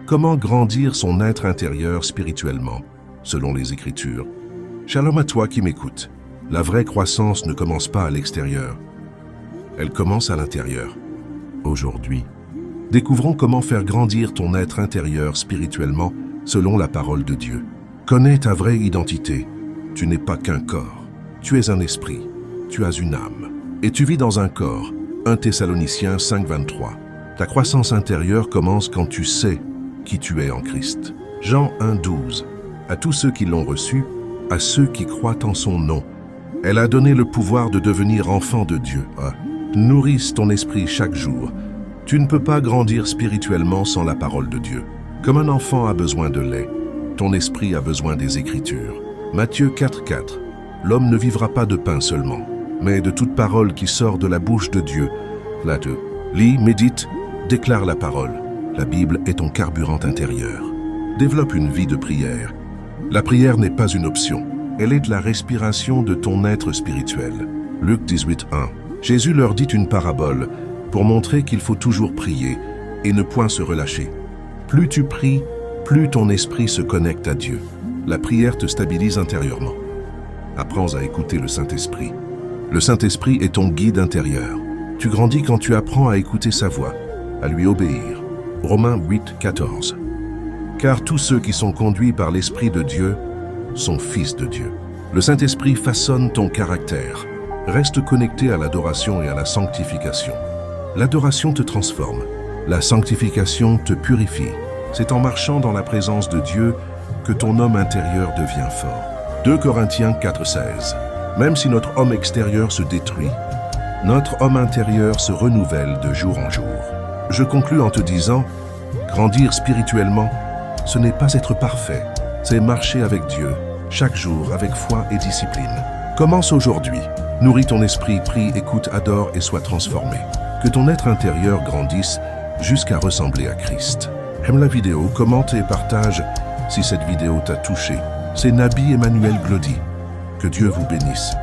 Comment grandir son être intérieur spirituellement, selon les Écritures? Shalom à toi qui m'écoutes. La vraie croissance ne commence pas à l'extérieur. Elle commence à l'intérieur. Aujourd'hui, découvrons comment faire grandir ton être intérieur spirituellement selon la parole de Dieu. Connais ta vraie identité. Tu n'es pas qu'un corps. Tu es un esprit. Tu as une âme. Et tu vis dans un corps. 1 Thessaloniciens 5:23. Ta croissance intérieure commence quand tu sais qui tu es en Christ. Jean 1:12. À tous ceux qui l'ont reçu, à ceux qui croient en son nom, elle a donné le pouvoir de devenir enfant de Dieu. Nourrisse ton esprit chaque jour. Tu ne peux pas grandir spirituellement sans la parole de Dieu. Comme un enfant a besoin de lait, ton esprit a besoin des Écritures. Matthieu 4:4. L'homme ne vivra pas de pain seulement, mais de toute parole qui sort de la bouche de Dieu. Lis, médite, déclare la parole. La Bible est ton carburant intérieur. Développe une vie de prière. La prière n'est pas une option. Elle est la respiration de ton être spirituel. Luc 18:1. Jésus leur dit une parabole pour montrer qu'il faut toujours prier et ne point se relâcher. Plus tu pries, plus ton esprit se connecte à Dieu. La prière te stabilise intérieurement. Apprends à écouter le Saint-Esprit. Le Saint-Esprit est ton guide intérieur. Tu grandis quand tu apprends à écouter sa voix, à lui obéir. Romains 8:14. Car tous ceux qui sont conduits par l'Esprit de Dieu sont fils de Dieu. Le Saint-Esprit façonne ton caractère. Reste connecté à l'adoration et à la sanctification. L'adoration te transforme. La sanctification te purifie. C'est en marchant dans la présence de Dieu que ton homme intérieur devient fort. 2 Corinthiens 4:16. Même si notre homme extérieur se détruit, notre homme intérieur se renouvelle de jour en jour. Je conclus en te disant, grandir spirituellement, ce n'est pas être parfait, c'est marcher avec Dieu, chaque jour avec foi et discipline. Commence aujourd'hui. Nourris ton esprit, prie, écoute, adore et sois transformé. Que ton être intérieur grandisse jusqu'à ressembler à Christ. Aime la vidéo, commente et partage si cette vidéo t'a touché. C'est Nabi Emmanuel Glody. Que Dieu vous bénisse.